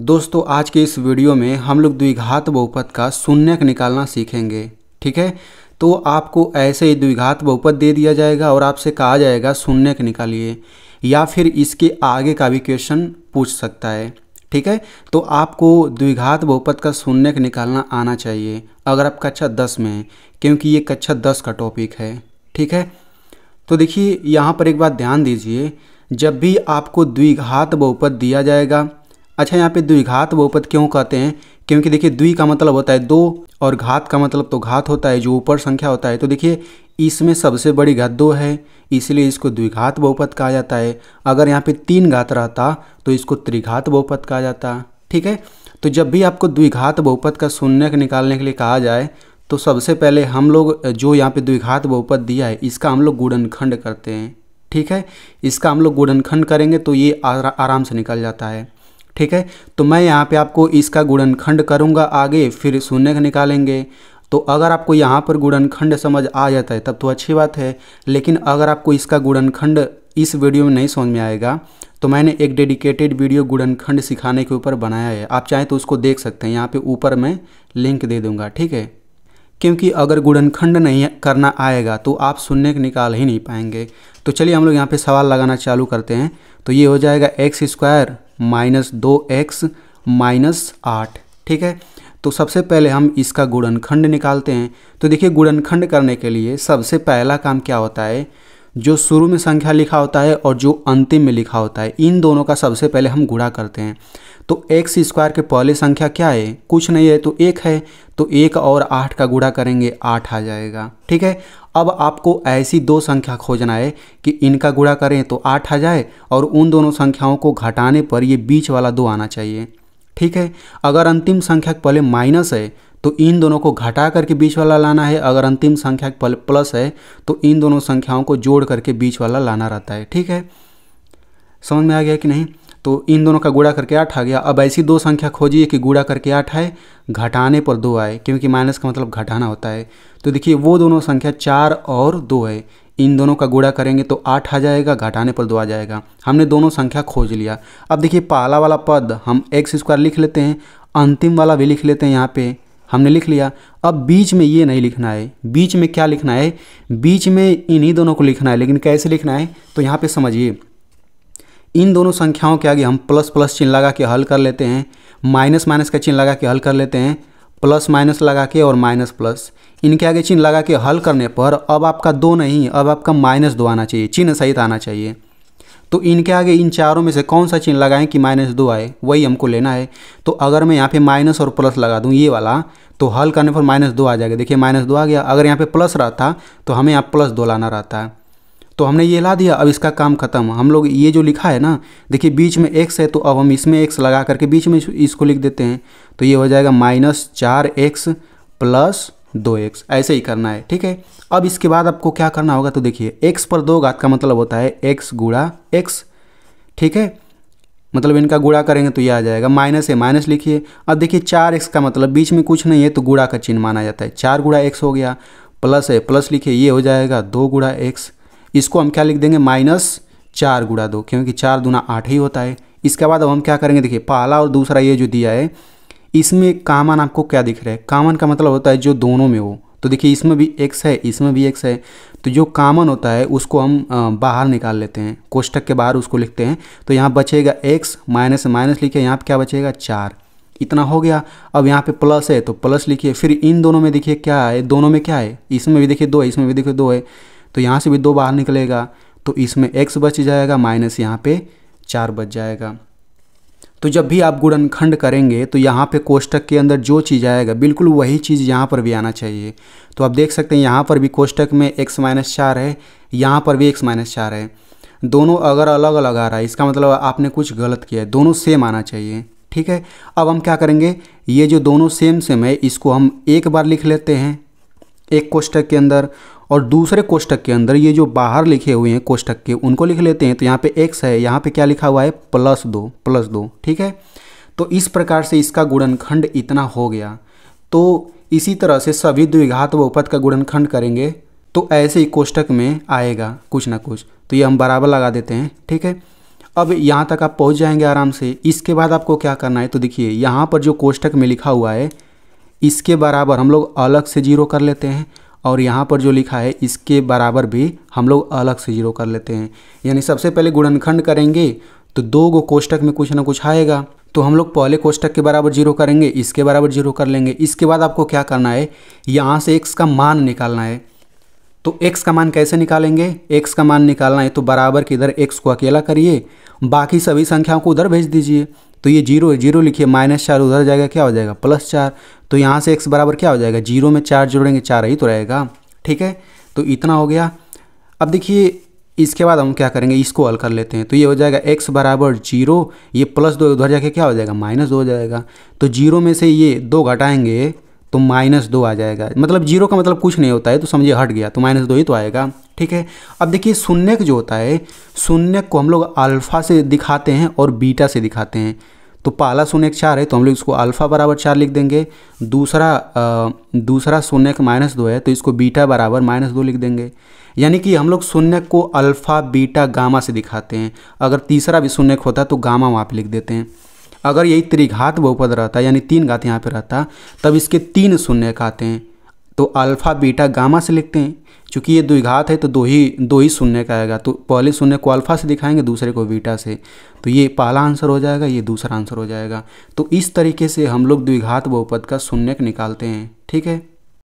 दोस्तों आज के इस वीडियो में हम लोग द्विघात बहुपद का शून्यक निकालना सीखेंगे। ठीक है, तो आपको ऐसे ही द्विघात बहुपद दे दिया जाएगा और आपसे कहा जाएगा शून्यक निकालिए, या फिर इसके आगे का भी क्वेश्चन पूछ सकता है। ठीक है, तो आपको द्विघात बहुपद का शून्यक निकालना आना चाहिए अगर आप कक्षा 10 में हैं, क्योंकि ये कक्षा 10 का टॉपिक है। ठीक है, तो देखिए यहाँ पर एक बात ध्यान दीजिए, जब भी आपको द्विघात बहुपद दिया जाएगा। अच्छा, यहाँ पे द्विघात बहुपद क्यों कहते हैं? क्योंकि देखिए द्वि का मतलब होता है दो और घात का मतलब तो घात होता है, जो ऊपर संख्या होता है। तो देखिए इसमें सबसे बड़ी घात 2 है, इसलिए इसको द्विघात बहुपद कहा जाता है। अगर यहाँ पे 3 घात रहता तो इसको त्रिघात बहुपद कहा जाता। ठीक है, तो जब भी आपको द्विघात बहुपद का शून्यक निकालने के लिए कहा जाए तो सबसे पहले हम लोग जो यहाँ पे द्विघात बहुपद दिया है इसका हम लोग गुणनखंड करते हैं। ठीक है, इसका हम लोग गुणनखंड करेंगे तो ये आराम से निकल जाता है। ठीक है, तो मैं यहाँ पे आपको इसका गुणनखंड करूँगा आगे, फिर शून्यक निकालेंगे। तो अगर आपको यहाँ पर गुणनखंड समझ आ जाता है तब तो अच्छी बात है, लेकिन अगर आपको इसका गुणनखंड इस वीडियो में नहीं समझ में आएगा तो मैंने एक डेडिकेटेड वीडियो गुणनखंड सिखाने के ऊपर बनाया है, आप चाहें तो उसको देख सकते हैं। यहाँ पे ऊपर मैं लिंक दे दूँगा। ठीक है, क्योंकि अगर गुणनखंड नहीं करना आएगा तो आप शून्यक निकाल ही नहीं पाएंगे। तो चलिए हम लोग यहाँ पे सवाल लगाना चालू करते हैं। तो ये हो जाएगा x² - 2x - 8। ठीक है, तो सबसे पहले हम इसका गुणनखंड निकालते हैं। तो देखिए गुणनखंड करने के लिए सबसे पहला काम क्या होता है, जो शुरू में संख्या लिखा होता है और जो अंतिम में लिखा होता है, इन दोनों का सबसे पहले हम गुणा करते हैं। तो x² के पहले संख्या क्या है? कुछ नहीं है, तो 1 है। तो 1 और 8 का गुणा करेंगे 8 आ जाएगा। ठीक है, अब आपको ऐसी दो संख्या खोजना है कि इनका गुणा करें तो 8 आ जाए और उन दोनों संख्याओं को घटाने पर ये बीच वाला 2 आना चाहिए। ठीक है, अगर अंतिम संख्या के पहले माइनस है तो इन दोनों को घटा करके बीच वाला लाना है, अगर अंतिम संख्या के पहले प्लस है तो इन दोनों संख्याओं को जोड़ करके बीच वाला लाना रहता है। ठीक है, समझ में आ गया कि नहीं? तो इन दोनों का गुणा करके 8 आ गया। अब ऐसी दो संख्या खोजिए कि गुणा करके 8 है, घटाने पर 2 आए, क्योंकि माइनस का मतलब घटाना होता है। तो देखिए वो दोनों संख्या 4 और 2 है, इन दोनों का गुणा करेंगे तो 8 आ जाएगा, घटाने पर 2 आ जाएगा। हमने दोनों संख्या खोज लिया। अब देखिए पहला वाला पद हम x² लिख लेते हैं, अंतिम वाला भी लिख लेते हैं। यहाँ पे हमने लिख लिया। अब बीच में ये नहीं लिखना है। बीच में क्या लिखना है? बीच में इन्हीं दोनों को लिखना है, लेकिन कैसे लिखना है? तो यहाँ पे समझिए, इन दोनों संख्याओं के आगे हम प्लस प्लस चिन्ह लगा के हल कर लेते हैं, माइनस माइनस का चिन्ह लगा के हल कर लेते हैं, प्लस माइनस लगा के और माइनस प्लस, इनके आगे चिन्ह लगा के हल करने पर अब आपका 2 नहीं, अब आपका -2 आना चाहिए, चिन्ह सहित आना चाहिए। तो इनके आगे इन चारों में से कौन सा चिन्ह लगाएं कि -2 आए, वही हमको लेना है। तो अगर मैं यहाँ पे माइनस और प्लस लगा दूँ ये वाला, तो हल करने पर -2 आ जाएगा। देखिए -2 आ गया। अगर यहाँ पे प्लस रहता तो हमें यहाँ +2 लाना रहता है, तो हमने ये ला दिया। अब इसका काम खत्म। हम लोग ये जो लिखा है ना, देखिए बीच में x है, तो अब हम इसमें x लगा करके बीच में इसको लिख देते हैं। तो ये हो जाएगा -4x + 2x, ऐसे ही करना है। ठीक है, अब इसके बाद आपको क्या करना होगा? तो देखिए x पर 2 घात का मतलब होता है x गुणा x। ठीक है, मतलब इनका गुणा करेंगे तो ये आ जाएगा। माइनस है, माइनस लिखिए। अब देखिए 4x का मतलब बीच में कुछ नहीं है तो गुणा का चिन्ह माना जाता है, 4 गुणा x हो गया। प्लस है, प्लस लिखिए, ये हो जाएगा 2 गुणा x। इसको हम क्या लिख देंगे? -4 गुणा 2, क्योंकि 4 दूना 8 ही होता है। इसके बाद अब हम क्या करेंगे? देखिए पहला और दूसरा ये जो दिया है, इसमें कॉमन आपको क्या दिख रहा है? कॉमन का मतलब होता है जो दोनों में हो। तो देखिए इसमें भी x है, इसमें भी x है, तो जो कॉमन होता है उसको हम बाहर निकाल लेते हैं, कोष्टक के बाहर उसको लिखते हैं। तो यहाँ बचेगा x, माइनस माइनस लिखिए, यहाँ पे क्या बचेगा? 4। इतना हो गया। अब यहाँ पे प्लस है तो प्लस लिखिए। फिर इन दोनों में देखिए क्या है? दोनों में क्या है? इसमें भी देखिए 2 है, इसमें भी देखिए 2 है, तो यहाँ से भी 2 बाहर निकलेगा, तो इसमें x बच जाएगा, माइनस यहाँ पे 4 बच जाएगा। तो जब भी आप गुणनखंड करेंगे तो यहाँ पे कोष्टक के अंदर जो चीज़ आएगा बिल्कुल वही चीज़ यहाँ पर भी आना चाहिए। तो आप देख सकते हैं यहाँ पर भी कोष्टक में x - 4 है, यहाँ पर भी x - 4 है। दोनों अगर अलग अलग आ रहा है इसका मतलब आपने कुछ गलत किया है, दोनों सेम आना चाहिए। ठीक है, अब हम क्या करेंगे? ये जो दोनों सेम सेम है इसको हम एक बार लिख लेते हैं एक कोष्टक के अंदर, और दूसरे कोष्टक के अंदर ये जो बाहर लिखे हुए हैं कोष्टक के उनको लिख लेते हैं। तो यहाँ पे x है, यहाँ पे क्या लिखा हुआ है? +2। ठीक है, तो इस प्रकार से इसका गुणनखंड इतना हो गया। तो इसी तरह से सभी द्विघात बहुपद का गुणनखंड करेंगे तो ऐसे ही कोष्टक में आएगा कुछ ना कुछ। तो ये हम बराबर लगा देते हैं। ठीक है, अब यहाँ तक आप पहुँच जाएंगे आराम से। इसके बाद आपको क्या करना है, तो देखिए यहाँ पर जो कोष्टक में लिखा हुआ है इसके बराबर हम लोग अलग से जीरो कर लेते हैं, और यहाँ पर जो लिखा है इसके बराबर भी हम लोग अलग से जीरो कर लेते हैं। यानी सबसे पहले गुणनखंड करेंगे तो 2 गो कोष्टक में कुछ ना कुछ आएगा, तो हम लोग पहले कोष्टक के बराबर जीरो करेंगे, इसके बराबर जीरो कर लेंगे। इसके बाद आपको क्या करना है, यहाँ से x का मान निकालना है। तो x का मान कैसे निकालेंगे, x का मान निकालना है तो बराबर के इधर x को अकेला करिए, बाकी सभी संख्याओं को उधर भेज दीजिए। तो ये जीरो जीरो लिखिए, -4 उधर जाएगा, क्या हो जाएगा +4। तो यहाँ से x बराबर क्या हो जाएगा, 0 में 4 जोड़ेंगे 4 ही तो रहेगा। ठीक है, तो इतना हो गया। अब देखिए इसके बाद हम क्या करेंगे, इसको हल कर लेते हैं। तो ये हो जाएगा x बराबर 0, ये +2 उधर जाके क्या हो जाएगा -2 हो जाएगा। तो 0 में से ये 2 घटाएंगे तो -2 आ जाएगा। मतलब 0 का मतलब कुछ नहीं होता है, तो समझिए हट गया, तो -2 ही तो आएगा। ठीक है, अब देखिए शून्यक जो होता है, शून्यक को हम लोग अल्फ़ा से दिखाते हैं और बीटा से दिखाते हैं। तो पहला शून्यक 4 है तो हम लोग इसको अल्फ़ा बराबर 4 लिख देंगे। दूसरा शून्यक -2 है तो इसको बीटा बराबर -2 लिख देंगे। यानी कि हम लोग शून्यक को अल्फ़ा बीटा गामा से दिखाते हैं। अगर तीसरा भी शून्यक होता तो गामा वहाँ पे लिख देते हैं। अगर यही त्रिघात बहुपद रहता यानी 3 घात यहाँ पे रहता तब इसके 3 शून्यक आते हैं, तो अल्फ़ा बीटा गामा से लिखते हैं। चूँकि ये द्विघात है तो दो ही शून्यक आएगा, तो पहले शून्य को अल्फ़ा से दिखाएंगे, दूसरे को बीटा से। तो ये पहला आंसर हो जाएगा, ये दूसरा आंसर हो जाएगा। तो इस तरीके से हम लोग द्विघात बहुपद का शून्यक निकालते हैं। ठीक है।